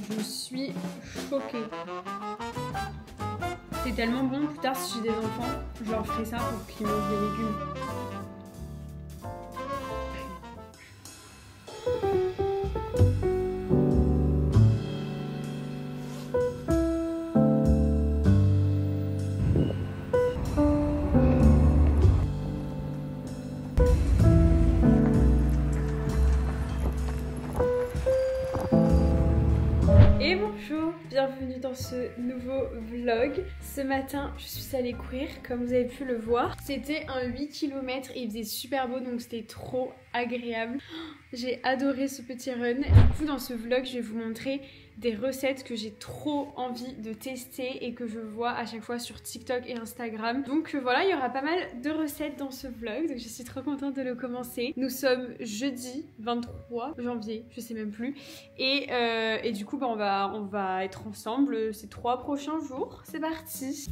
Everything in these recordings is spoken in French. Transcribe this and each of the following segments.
Je suis choquée. C'est tellement bon. Plus tard, si j'ai des enfants, je leur ferai ça pour qu'ils mangent des légumes. Et bonjour, bienvenue dans ce nouveau vlog. Ce matin, je suis allée courir, comme vous avez pu le voir. C'était un 8 km et il faisait super beau, donc c'était trop agréable. J'ai adoré ce petit run. Du coup, dans ce vlog, je vais vous montrer des recettes que j'ai trop envie de tester et que je vois à chaque fois sur TikTok et Instagram. Donc voilà, il y aura pas mal de recettes dans ce vlog, donc je suis trop contente de le commencer. Nous sommes jeudi 23 janvier, je sais même plus. Et du coup, on va être ensemble ces 3 prochains jours. C'est parti!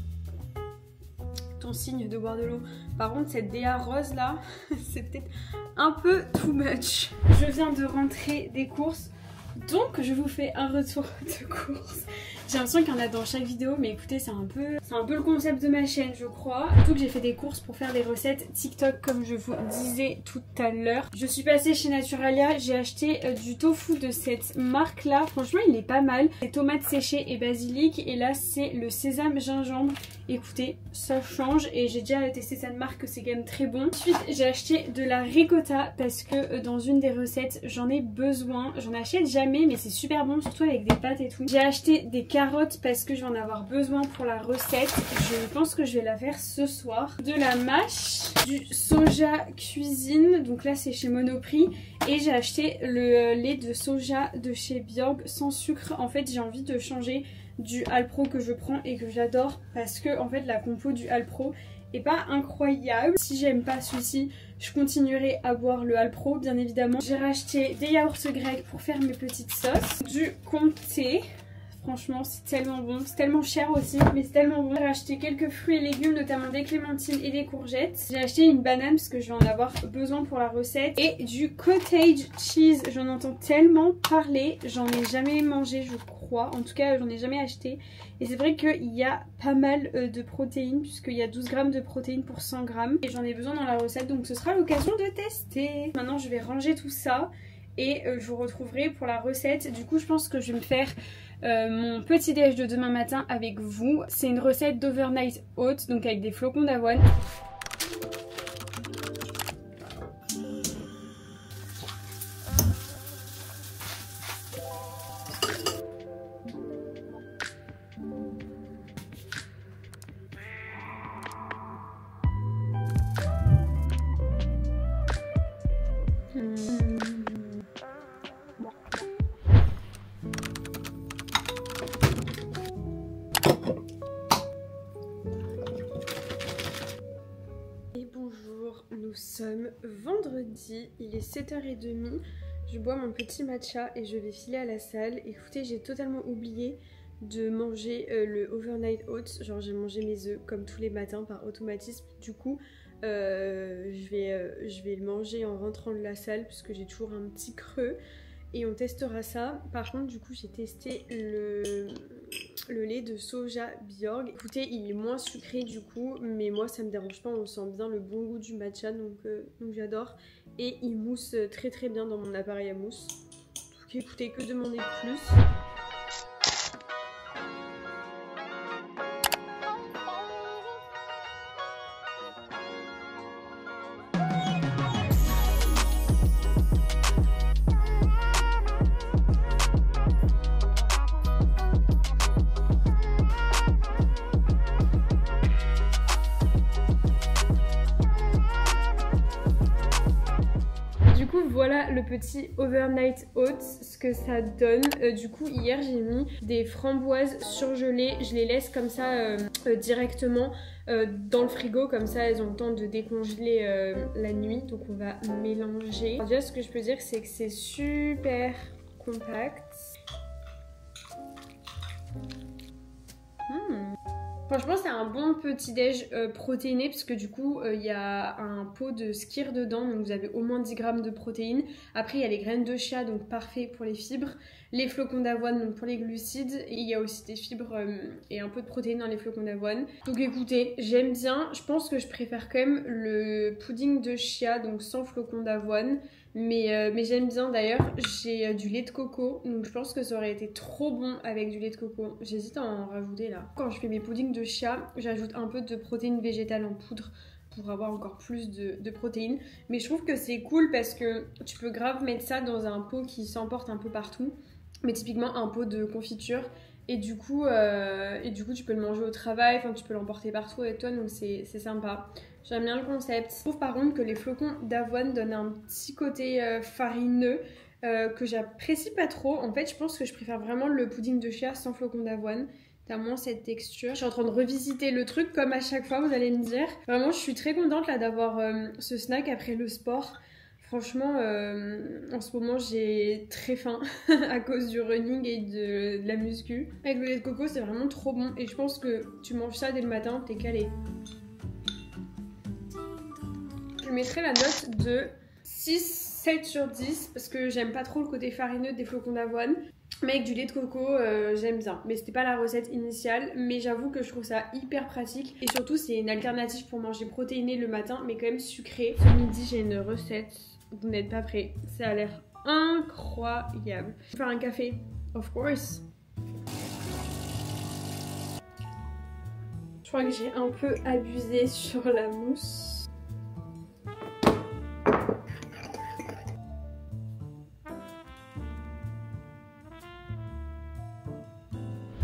Ton signe de boire de l'eau. Par contre, cette DA rose là, c'est peut-être un peu too much. Je viens de rentrer des courses. Donc je vous fais un retour de course. J'ai l'impression qu'il y en a dans chaque vidéo, mais écoutez, c'est un peu le concept de ma chaîne, je crois. Surtout que j'ai fait des courses pour faire des recettes TikTok, comme je vous disais tout à l'heure. Je suis passée chez Naturalia, j'ai acheté du tofu de cette marque là. Franchement, il est pas mal. C'est tomates séchées et basilic, et là c'est le sésame gingembre. Écoutez, ça change, et j'ai déjà testé cette marque, c'est quand même très bon. Ensuite, j'ai acheté de la ricotta parce que dans une des recettes, j'en ai besoin. J'en achète jamais, mais c'est super bon, surtout avec des pâtes et tout. J'ai acheté des carottes parce que je vais en avoir besoin pour la recette. Je pense que je vais la faire ce soir. De la mâche, du soja cuisine, donc là c'est chez Monoprix. Et j'ai acheté le lait de soja de chez Bjorg sans sucre. En fait, j'ai envie de changer du Alpro que je prends et que j'adore, parce que en fait la compo du Alpro est pas incroyable. Si j'aime pas celui-ci, je continuerai à boire le Alpro bien évidemment. J'ai racheté des yaourts grecs pour faire mes petites sauces, du comté. Franchement, c'est tellement bon, c'est tellement cher aussi, mais c'est tellement bon. J'ai acheté quelques fruits et légumes, notamment des clémentines et des courgettes. J'ai acheté une banane parce que je vais en avoir besoin pour la recette. Et du cottage cheese, j'en entends tellement parler. J'en ai jamais mangé, je crois. En tout cas, j'en ai jamais acheté. Et c'est vrai qu'il y a pas mal de protéines, puisqu'il y a 12 grammes de protéines pour 100 grammes. Et j'en ai besoin dans la recette, donc ce sera l'occasion de tester. Maintenant, je vais ranger tout ça. Et je vous retrouverai pour la recette. Du coup, je pense que je vais me faire mon petit déj de demain matin avec vous. C'est une recette d'overnight oats, donc avec des flocons d'avoine. Nous sommes vendredi, il est 7h30, je bois mon petit matcha et je vais filer à la salle. Écoutez, j'ai totalement oublié de manger le overnight oats, genre j'ai mangé mes œufs comme tous les matins par automatisme. Du coup, je vais le manger en rentrant de la salle puisque j'ai toujours un petit creux. Et on testera ça. Par contre, du coup, j'ai testé le lait de soja Bjorg. Écoutez, il est moins sucré du coup, mais moi ça me dérange pas. On sent bien le bon goût du matcha, donc j'adore. Et il mousse très très bien dans mon appareil à mousse. Donc écoutez, que demander de plus? Voilà le petit overnight oats, ce que ça donne. Du coup, hier j'ai mis des framboises surgelées. Je les laisse comme ça directement dans le frigo, comme ça elles ont le temps de décongeler la nuit. Donc on va mélanger. Alors, déjà, ce que je peux dire, c'est que c'est super compact. Franchement, c'est un bon petit déj protéiné, parce que du coup il y a un pot de skyr dedans, donc vous avez au moins 10 grammes de protéines. Après il y a les graines de chia, donc parfait pour les fibres. les flocons d'avoine donc pour les glucides, et il y a aussi des fibres et un peu de protéines dans les flocons d'avoine. Donc écoutez, j'aime bien, je pense que je préfère quand même le pudding de chia, donc sans flocons d'avoine. Mais j'aime bien. D'ailleurs, j'ai du lait de coco, donc je pense que ça aurait été trop bon avec du lait de coco. J'hésite à en rajouter là. Quand je fais mes puddings de chia, j'ajoute un peu de protéines végétales en poudre pour avoir encore plus de protéines. Mais je trouve que c'est cool parce que tu peux grave mettre ça dans un pot qui s'emporte un peu partout. Mais typiquement un pot de confiture. Et du coup, tu peux le manger au travail, enfin tu peux l'emporter partout avec toi, donc c'est sympa. J'aime bien le concept. Je trouve par contre que les flocons d'avoine donnent un petit côté farineux que j'apprécie pas trop. En fait, je pense que je préfère vraiment le pudding de chia sans flocons d'avoine. T'as moins cette texture. Je suis en train de revisiter le truc comme à chaque fois, vous allez me dire. Vraiment, je suis très contente là d'avoir ce snack après le sport. Franchement, en ce moment, j'ai très faim à cause du running et de la muscu. Avec le lait de coco, c'est vraiment trop bon. Et je pense que tu manges ça dès le matin, t'es calé. Je mettrai la note de 6-7 sur 10 parce que j'aime pas trop le côté farineux des flocons d'avoine. Mais avec du lait de coco, j'aime bien. Mais c'était pas la recette initiale. Mais j'avoue que je trouve ça hyper pratique. Et surtout, c'est une alternative pour manger protéiné le matin, mais quand même sucré. Ce midi, j'ai une recette. Vous n'êtes pas prêts. Ça a l'air incroyable. Je vais faire un café, of course. Je crois que j'ai un peu abusé sur la mousse.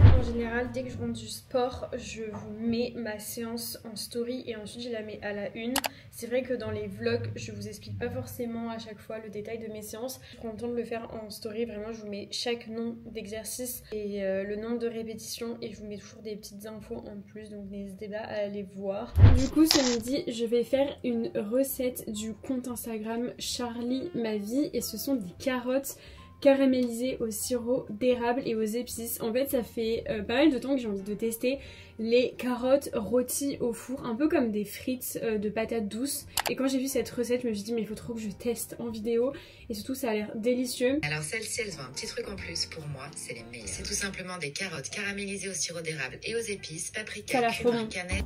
En général, dès que je rentre du sport, je vous mets ma séance en story et ensuite je la mets à la une. C'est vrai que dans les vlogs, je vous explique pas forcément à chaque fois le détail de mes séances. Je prends le temps de le faire en story, vraiment je vous mets chaque nom d'exercice et le nombre de répétitions et je vous mets toujours des petites infos en plus, donc n'hésitez pas à aller voir. Du coup, ce midi, je vais faire une recette du compte Instagram Charlie Ma Vie et ce sont des carottes caramélisées au sirop d'érable et aux épices. En fait, ça fait pas mal de temps que j'ai envie de tester les carottes rôties au four, un peu comme des frites de patates douces. Et quand j'ai vu cette recette, je me suis dit mais il faut trop que je teste en vidéo et surtout ça a l'air délicieux. Alors celles-ci, elles ont un petit truc en plus pour moi, c'est les meilleures. C'est tout simplement des carottes caramélisées au sirop d'érable et aux épices, paprika, cumin, cannelle.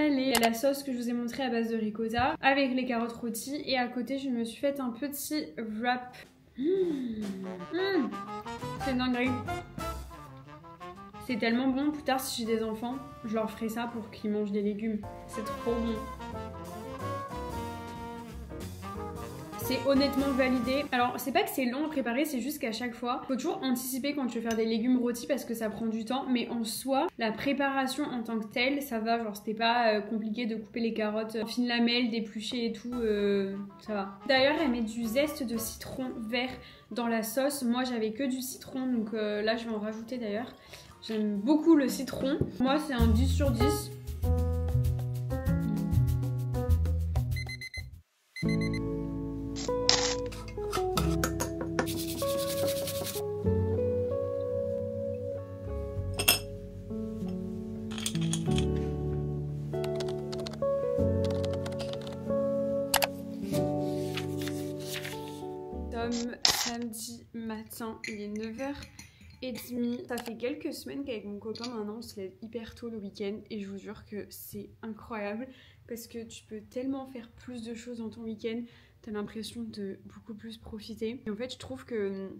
Il y a la sauce que je vous ai montrée à base de ricotta avec les carottes rôties et à côté je me suis fait un petit wrap. C'est dingue. C'est tellement bon. Plus tard si j'ai des enfants, je leur ferai ça pour qu'ils mangent des légumes. C'est trop bon. C'est honnêtement validé. Alors c'est pas que c'est long à préparer, c'est juste qu'à chaque fois, faut toujours anticiper quand tu veux faire des légumes rôtis parce que ça prend du temps. Mais en soi, la préparation en tant que telle, ça va. Genre c'était pas compliqué de couper les carottes en fines lamelles, d'éplucher et tout, ça va. D'ailleurs elle met du zeste de citron vert dans la sauce. Moi j'avais que du citron, donc là je vais en rajouter d'ailleurs. J'aime beaucoup le citron. Moi c'est un 10 sur 10. Samedi matin, il est 9h30. Ça fait quelques semaines qu'avec mon copain maintenant on se lève hyper tôt le week-end et je vous jure que c'est incroyable parce que tu peux tellement faire plus de choses dans ton week-end, t'as l'impression de beaucoup plus profiter. Et en fait je trouve que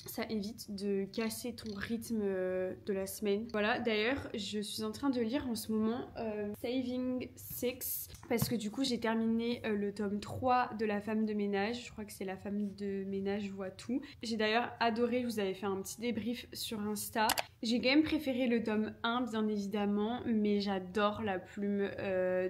ça évite de casser ton rythme de la semaine. Voilà, d'ailleurs, je suis en train de lire en ce moment Saving Six parce que du coup, j'ai terminé le tome 3 de La femme de ménage. Je crois que c'est La femme de ménage voit tout. J'ai d'ailleurs adoré, je vous avais fait un petit débrief sur Insta. J'ai quand même préféré le tome 1, bien évidemment, mais j'adore la plume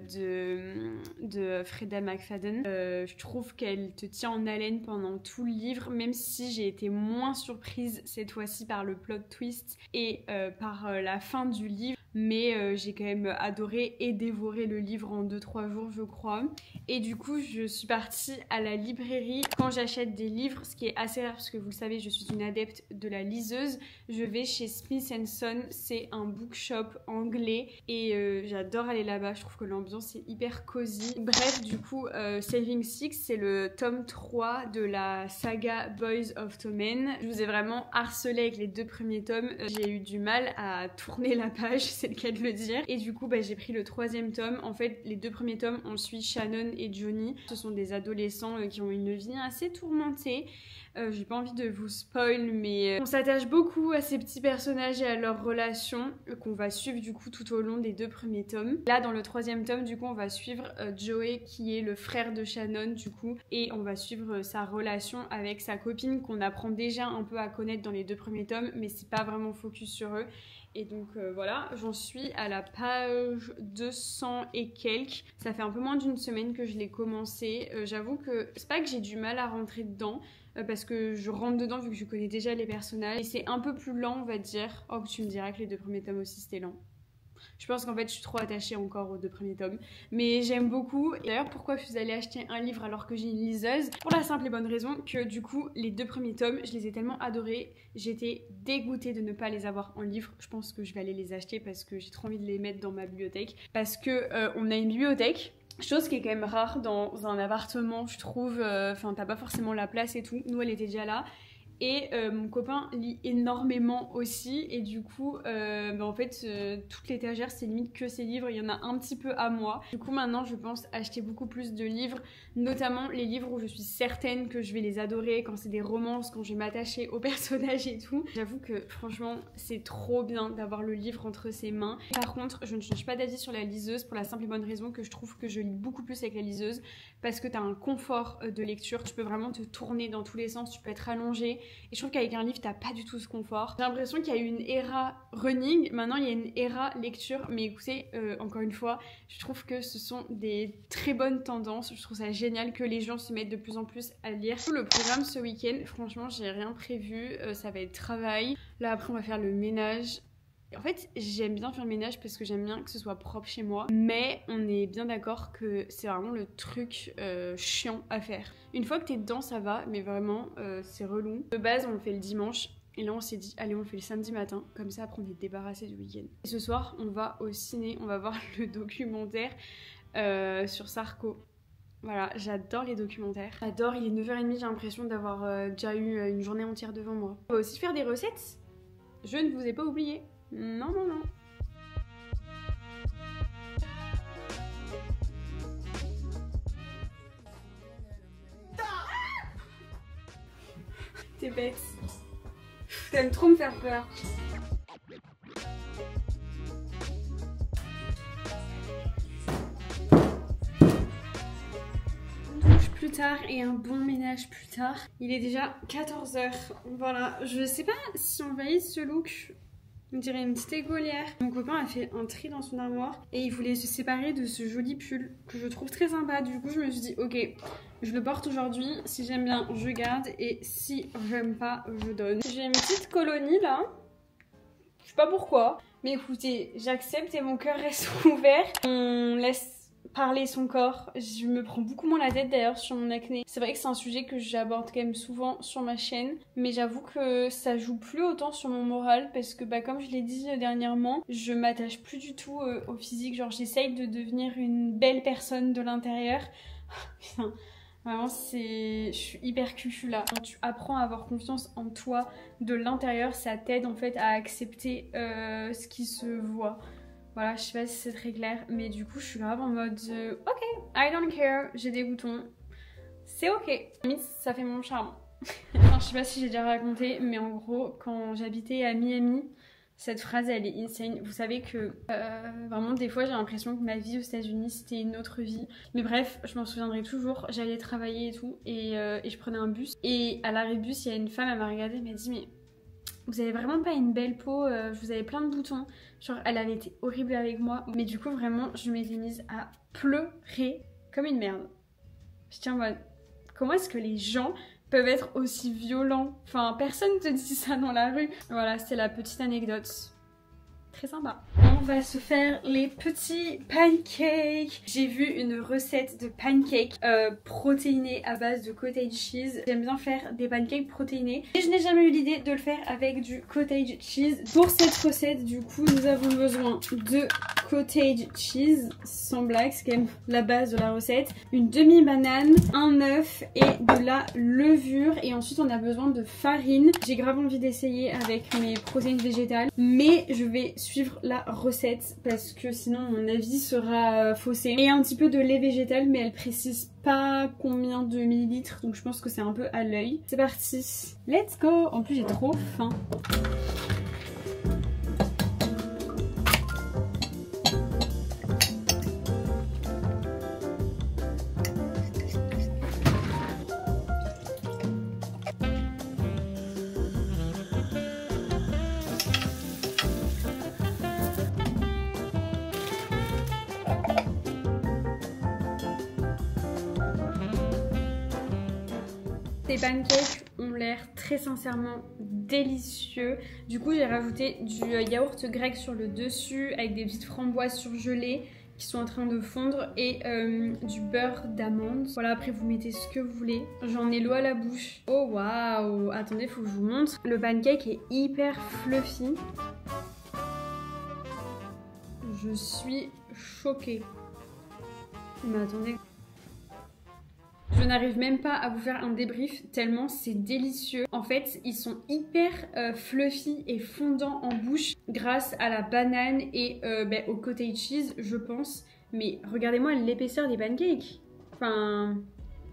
de Freda McFadden. Je trouve qu'elle te tient en haleine pendant tout le livre, même si j'ai été moins surprise cette fois-ci par le plot twist et par la fin du livre. Mais j'ai quand même adoré et dévoré le livre en 2-3 jours je crois. Et du coup je suis partie à la librairie. Quand j'achète des livres, ce qui est assez rare parce que vous le savez je suis une adepte de la liseuse, je vais chez Smith & Son, c'est un bookshop anglais et j'adore aller là-bas, je trouve que l'ambiance est hyper cosy. Bref du coup Saving Six c'est le tome 3 de la saga Boys of Tommen. Je vous ai vraiment harcelé avec les 2 premiers tomes, j'ai eu du mal à tourner la page, c'est le cas de le dire. Et du coup j'ai pris le 3e tome. En fait les 2 premiers tomes on suit Shannon et Johnny. Ce sont des adolescents qui ont une vie assez tourmentée. J'ai pas envie de vous spoil mais on s'attache beaucoup à ces petits personnages et à leurs relations qu'on va suivre du coup tout au long des 2 premiers tomes. Là dans le 3e tome du coup on va suivre Joey qui est le frère de Shannon du coup et on va suivre sa relation avec sa copine qu'on apprend déjà un peu à connaître dans les 2 premiers tomes mais c'est pas vraiment focus sur eux. Et donc voilà, j'en suis à la page 200 et quelques. Ça fait un peu moins d'une semaine que je l'ai commencé. J'avoue que c'est pas que j'ai du mal à rentrer dedans parce que je rentre dedans vu que je connais déjà les personnages. Et c'est un peu plus lent on va dire. Oh tu me diras que les 2 premiers tomes aussi c'était lent. Je pense qu'en fait je suis trop attachée encore aux 2 premiers tomes. Mais j'aime beaucoup. Et d'ailleurs pourquoi je suis allée acheter un livre alors que j'ai une liseuse? Pour la simple et bonne raison que du coup les 2 premiers tomes je les ai tellement adorés. J'étais dégoûtée de ne pas les avoir en livre. Je pense que je vais aller les acheter parce que j'ai trop envie de les mettre dans ma bibliothèque. Parce que on a une bibliothèque. Chose qui est quand même rare dans un appartement je trouve. Enfin t'as pas forcément la place et tout. Nous elle était déjà là. Et mon copain lit énormément aussi et du coup en fait toute l'étagère c'est limite que ses livres, il y en a un petit peu à moi. Du coup maintenant je pense acheter beaucoup plus de livres, notamment les livres où je suis certaine que je vais les adorer, quand c'est des romances, quand je vais m'attacher aux personnages et tout. J'avoue que franchement c'est trop bien d'avoir le livre entre ses mains. Par contre je ne change pas d'avis sur la liseuse pour la simple et bonne raison que je trouve que je lis beaucoup plus avec la liseuse parce que tu as un confort de lecture, tu peux vraiment te tourner dans tous les sens, tu peux être allongé. Et je trouve qu'avec un livre, t'as pas du tout ce confort. J'ai l'impression qu'il y a eu une era running, maintenant il y a une era lecture. Mais écoutez, encore une fois, je trouve que ce sont des très bonnes tendances. Je trouve ça génial que les gens se mettent de plus en plus à lire. Le programme ce week-end, franchement, j'ai rien prévu. Ça va être travail. Là, après, on va faire le ménage. En fait, j'aime bien faire le ménage parce que j'aime bien que ce soit propre chez moi. Mais on est bien d'accord que c'est vraiment le truc chiant à faire. Une fois que t'es dedans, ça va, mais vraiment, c'est relou. De base, on le fait le dimanche. Et là, on s'est dit, allez, on le fait le samedi matin. Comme ça, après, on est débarrassé du week-end. Et ce soir, on va au ciné. On va voir le documentaire sur Sarko. Voilà, j'adore les documentaires. J'adore, il est 9h30, j'ai l'impression d'avoir déjà eu une journée entière devant moi. On va aussi faire des recettes. Je ne vous ai pas oublié. Non, non, non. T'es bête. T'aimes trop me faire peur. Douche plus tard et un bon ménage plus tard. Il est déjà 14h. Voilà, je sais pas si on valide ce look. On dirait une petite écolière. Mon copain a fait un tri dans son armoire et il voulait se séparer de ce joli pull que je trouve très sympa. Du coup, je me suis dit, ok, je le porte aujourd'hui. Si j'aime bien, je garde et si j'aime pas, je donne. J'ai une petite colonie là. Je sais pas pourquoi. Mais écoutez, j'accepte et mon cœur reste ouvert. On laisse parler son corps. Je me prends beaucoup moins la tête d'ailleurs sur mon acné. C'est vrai que c'est un sujet que j'aborde quand même souvent sur ma chaîne, mais j'avoue que ça joue plus autant sur mon moral parce que comme je l'ai dit dernièrement, je m'attache plus du tout au physique. Genre j'essaye de devenir une belle personne de l'intérieur. Putain, vraiment je suis hyper cucu là. Quand tu apprends à avoir confiance en toi de l'intérieur, ça t'aide en fait à accepter ce qui se voit. Voilà, je sais pas si c'est très clair, mais du coup je suis grave en mode ok, I don't care, j'ai des boutons, c'est ok. Limite, ça fait mon charme. Enfin, je sais pas si j'ai déjà raconté, mais en gros, quand j'habitais à Miami, cette phrase elle est insane. Vous savez que vraiment des fois j'ai l'impression que ma vie aux États-Unis c'était une autre vie. Mais bref, je m'en souviendrai toujours. J'allais travailler et tout, et je prenais un bus. Et à l'arrêt de bus, il y a une femme, elle m'a regardée, elle m'a dit mais vous avez vraiment pas une belle peau, vous avez plein de boutons. Genre elle avait été horrible avec moi. Mais du coup vraiment je m'étais mise à pleurer comme une merde. Je tiens en mode, comment est-ce que les gens peuvent être aussi violents. Enfin, personne ne te dit ça dans la rue. Voilà, c'est la petite anecdote. Très sympa. On va se faire les petits pancakes. J'ai vu une recette de pancakes protéinés à base de cottage cheese. J'aime bien faire des pancakes protéinés et je n'ai jamais eu l'idée de le faire avec du cottage cheese. Pour cette recette, du coup, nous avons besoin de cottage cheese, sans blague, c'est quand même la base de la recette. Une demi-banane, un œuf et de la levure. Et ensuite, on a besoin de farine. J'ai grave envie d'essayer avec mes protéines végétales, mais je vais suivre la recette parce que sinon mon avis sera faussé. Et un petit peu de lait végétal, mais elle précise pas combien de millilitres, donc je pense que c'est un peu à l'œil. C'est parti, let's go. En plus j'ai trop faim. Ces pancakes ont l'air très sincèrement délicieux. Du coup, j'ai rajouté du yaourt grec sur le dessus avec des petites framboises surgelées qui sont en train de fondre et du beurre d'amande. Voilà, après vous mettez ce que vous voulez. J'en ai l'eau à la bouche. Oh waouh! Attendez, faut que je vous montre. Le pancake est hyper fluffy. Je suis choquée. Mais attendez. Je n'arrive même pas à vous faire un débrief tellement c'est délicieux. En fait, ils sont hyper fluffy et fondants en bouche grâce à la banane et au cottage cheese, je pense. Mais regardez-moi l'épaisseur des pancakes. Enfin,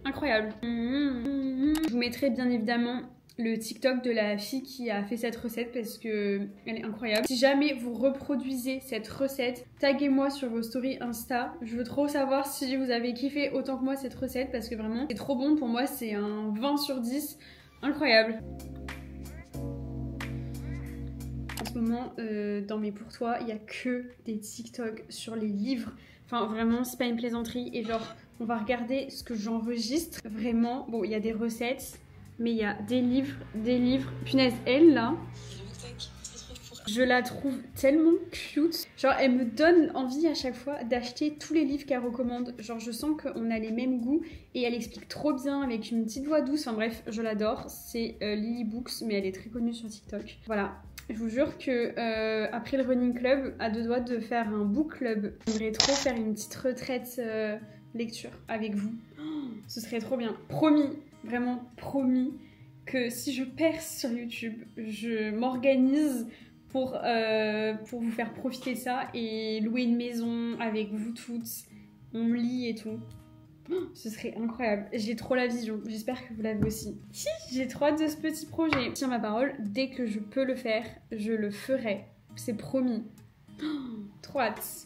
incroyable. Je vous mettrai bien évidemment le TikTok de la fille qui a fait cette recette parce que elle est incroyable. Si jamais vous reproduisez cette recette, taguez-moi sur vos stories Insta. Je veux trop savoir si vous avez kiffé autant que moi cette recette parce que vraiment c'est trop bon. Pour moi c'est un 20 sur 10. Incroyable. En ce moment dans mes pour toi il n'y a que des TikTok sur les livres. Enfin vraiment c'est pas une plaisanterie et genre on va regarder ce que j'enregistre. Vraiment bon il y a des recettes. Mais il y a des livres. Punaise, elle là, je la trouve tellement cute. Genre, elle me donne envie à chaque fois d'acheter tous les livres qu'elle recommande. Genre, je sens qu'on a les mêmes goûts et elle explique trop bien avec une petite voix douce. Enfin bref, je l'adore. C'est Lily Books, mais elle est très connue sur TikTok. Voilà. Je vous jure que après le running club, à deux doigts de faire un book club, j'aimerais trop faire une petite retraite lecture avec vous. Oh, ce serait trop bien. Promis. Vraiment promis que si je perce sur YouTube, je m'organise pour vous faire profiter de ça et louer une maison avec vous toutes. On lit et tout. Oh, ce serait incroyable. J'ai trop la vision. J'espère que vous l'avez aussi. Si, j'ai trop hâte de ce petit projet. Tiens ma parole, dès que je peux le faire, je le ferai. C'est promis. Oh, trop hâte.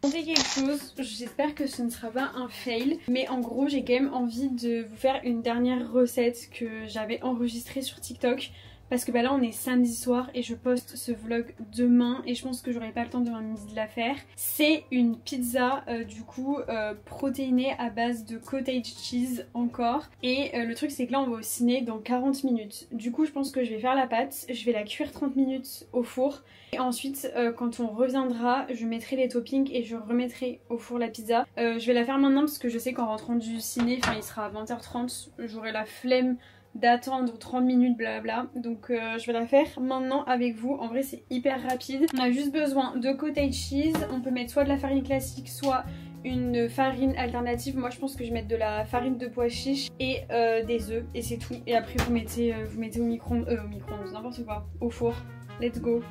Tenter quelque chose, j'espère que ce ne sera pas un fail, mais en gros j'ai quand même envie de vous faire une dernière recette que j'avais enregistrée sur TikTok parce que là on est samedi soir et je poste ce vlog demain et je pense que j'aurai pas le temps demain midi de la faire. C'est une pizza du coup protéinée à base de cottage cheese encore et le truc c'est que là on va au ciné dans 40 minutes. Du coup je pense que je vais faire la pâte, je vais la cuire 30 minutes au four. Et ensuite quand on reviendra je mettrai les toppings et je remettrai au four la pizza. Je vais la faire maintenant parce que je sais qu'en rentrant du ciné, enfin il sera à 20h30, j'aurai la flemme d'attendre 30 minutes blabla, donc je vais la faire maintenant avec vous. En vrai c'est hyper rapide, on a juste besoin de cottage cheese, on peut mettre soit de la farine classique soit une farine alternative. Moi je pense que je vais mettre de la farine de pois chiche et des œufs et c'est tout. Et après vous mettez au micro-ondes, n'importe quoi, au four. Let's go.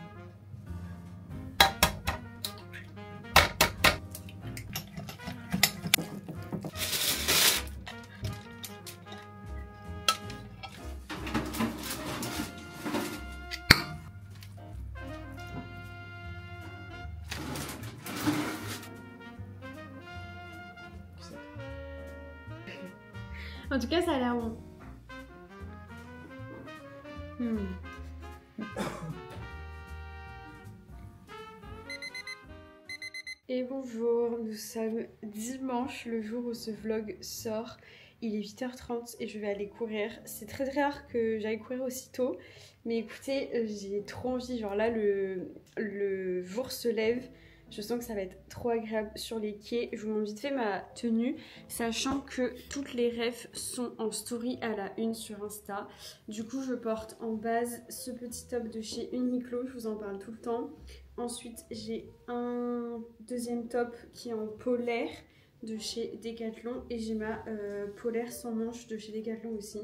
En tout cas, ça a l'air bon. Et bonjour, nous sommes dimanche, le jour où ce vlog sort. Il est 8h30 et je vais aller courir. C'est très très rare que j'aille courir aussitôt. Mais écoutez, j'ai trop envie. Genre là, le jour se lève. Je sens que ça va être trop agréable sur les quais. Je vous montre vite fait ma tenue, sachant que toutes les refs sont en story à la une sur Insta. Du coup, je porte en base ce petit top de chez Uniqlo. Je vous en parle tout le temps. Ensuite, j'ai un deuxième top qui est en polaire de chez Decathlon et j'ai ma polaire sans manche de chez Decathlon aussi.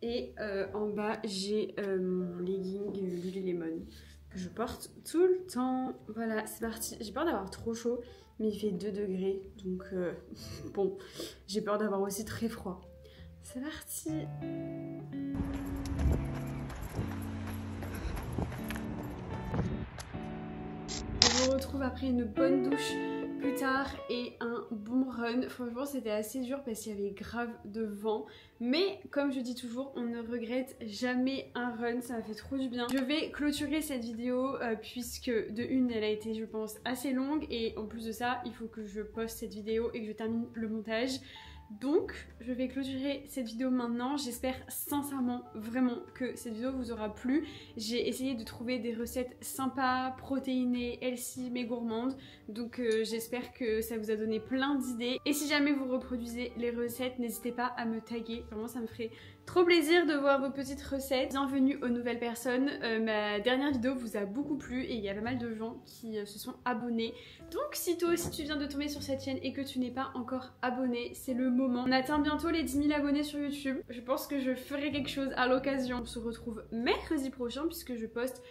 Et en bas, j'ai mon legging Lululemon que je porte tout le temps. Voilà, c'est parti. J'ai peur d'avoir trop chaud, mais il fait 2 degrés, donc bon, j'ai peur d'avoir aussi très froid. C'est parti. On se retrouve après une bonne douche plus tard et un bon run. Franchement, c'était assez dur parce qu'il y avait grave de vent. Mais comme je dis toujours, on ne regrette jamais un run. Ça m'a fait trop du bien. Je vais clôturer cette vidéo puisque de une, elle a été, je pense, assez longue. Et en plus de ça, il faut que je poste cette vidéo et que je termine le montage. Donc, je vais clôturer cette vidéo maintenant. J'espère sincèrement, vraiment, que cette vidéo vous aura plu. J'ai essayé de trouver des recettes sympas, protéinées, healthy, mais gourmandes. Donc, j'espère que ça vous a donné plein d'idées. Et si jamais vous reproduisez les recettes, n'hésitez pas à me taguer. Vraiment, ça me ferait trop plaisir de voir vos petites recettes. Bienvenue aux nouvelles personnes. Ma dernière vidéo vous a beaucoup plu et il y a pas mal de gens qui se sont abonnés. Donc, si toi aussi tu viens de tomber sur cette chaîne et que tu n'es pas encore abonné, c'est le moment. On atteint bientôt les 10 000 abonnés sur YouTube. Je pense que je ferai quelque chose à l'occasion. On se retrouve mercredi prochain puisque je poste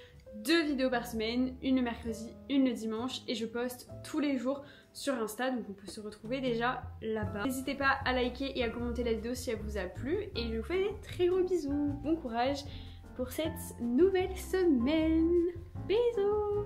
2 vidéos par semaine, une le mercredi, une le dimanche, et je poste tous les jours sur Insta, donc on peut se retrouver déjà là-bas. N'hésitez pas à liker et à commenter la vidéo si elle vous a plu, et je vous fais des très gros bisous. Bon courage pour cette nouvelle semaine. Bisous.